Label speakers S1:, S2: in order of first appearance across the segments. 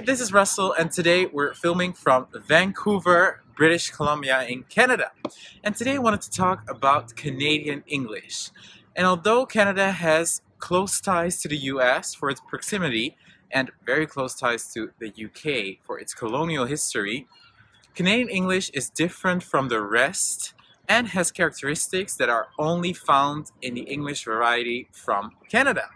S1: this is Russell, and today we're filming from Vancouver, British Columbia in Canada. And today I wanted to talk about Canadian English. And although Canada has close ties to the US for its proximity and very close ties to the UK for its colonial history, Canadian English is different from the rest and has characteristics that are only found in the English variety from Canada.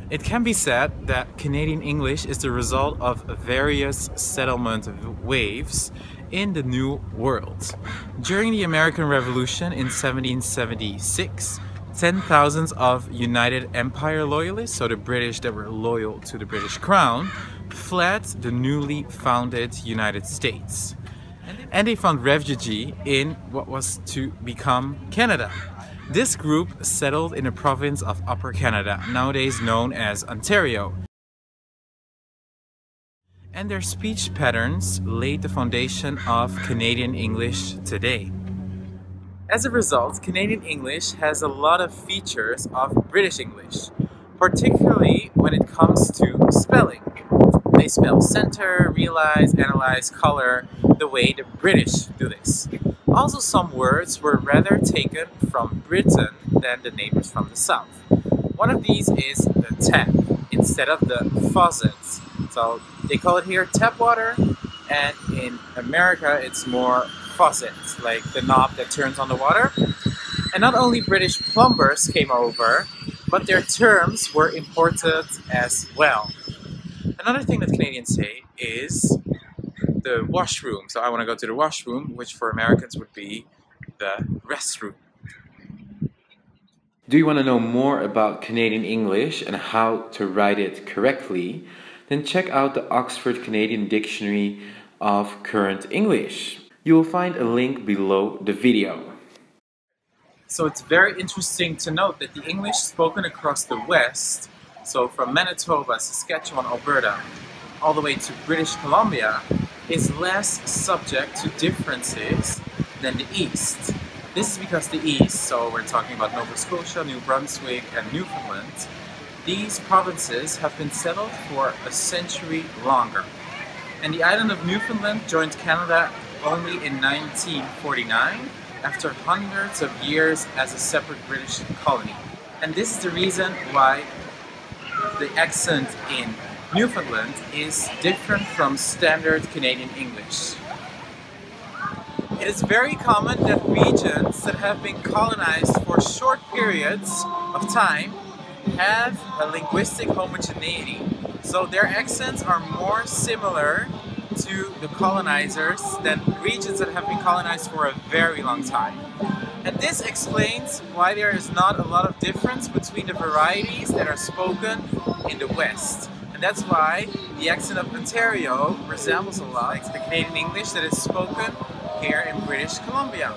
S1: It can be said that Canadian English is the result of various settlement waves in the New World. During the American Revolution in 1776, 10,000 of United Empire loyalists, so the British that were loyal to the British Crown, fled the newly founded United States. And they found refuge in what was to become Canada. This group settled in a province of Upper Canada, nowadays known as Ontario. And their speech patterns laid the foundation of Canadian English today. As a result, Canadian English has a lot of features of British English, particularly when it comes to spelling. They spell center, realize, analyze, color the way the British do this. Also, some words were rather taken from Britain than the neighbors from the south. One of these is the tap instead of the faucet. So they call it here tap water, and in America it's more faucet, like the knob that turns on the water. And not only British plumbers came over, but their terms were imported as well. Another thing that Canadians say is the washroom. So I want to go to the washroom, which for Americans would be the restroom.
S2: Do you want to know more about Canadian English and how to write it correctly? Then check out the Oxford Canadian Dictionary of Current English. You will find a link below the video.
S1: So it's very interesting to note that the English spoken across the West, so from Manitoba, Saskatchewan, Alberta, all the way to British Columbia, is less subject to differences than the East. This is because the East, so we're talking about Nova Scotia, New Brunswick, and Newfoundland, these provinces have been settled for a century longer. And the island of Newfoundland joined Canada only in 1949, after hundreds of years as a separate British colony. And this is the reason why the accent in Newfoundland is different from standard Canadian English. It is very common that regions that have been colonized for short periods of time have a linguistic homogeneity, so their accents are more similar to the colonizers than regions that have been colonized for a very long time. And this explains why there is not a lot of difference between the varieties that are spoken in the West. And that's why the accent of Ontario resembles a lot like the Canadian English that is spoken here in British Columbia.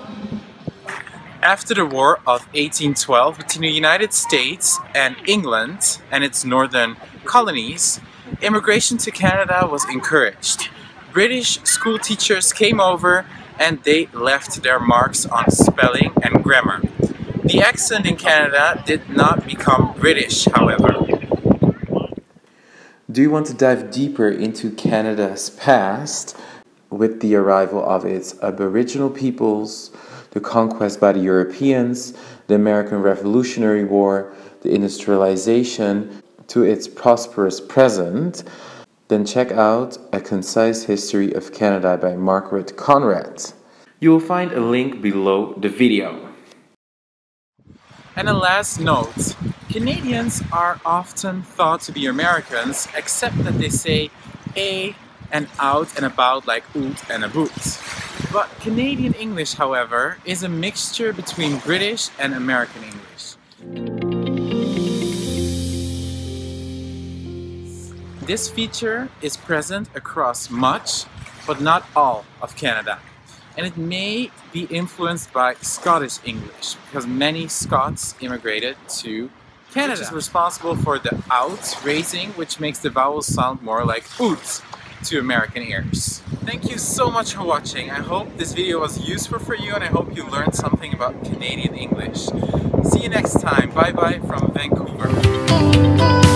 S1: After the War of 1812 between the United States and England and its northern colonies, immigration to Canada was encouraged. British school teachers came over and they left their marks on spelling and grammar. The accent in Canada did not become British, however.
S2: Do you want to dive deeper into Canada's past with the arrival of its Aboriginal peoples, the conquest by the Europeans, the American Revolutionary War, the industrialization, to its prosperous present? Then check out A Concise History of Canada by Margaret Conrad. You will find a link below the video.
S1: And a last note, Canadians are often thought to be Americans, except that they say a and out and about like oot and a boot. But Canadian English, however, is a mixture between British and American English. This feature is present across much, but not all, of Canada. And it may be influenced by Scottish English, because many Scots immigrated to Canada, which is responsible for the out raising, which makes the vowels sound more like oot to American ears. Thank you so much for watching. I hope this video was useful for you, and I hope you learned something about Canadian English. See you next time. Bye bye from Vancouver.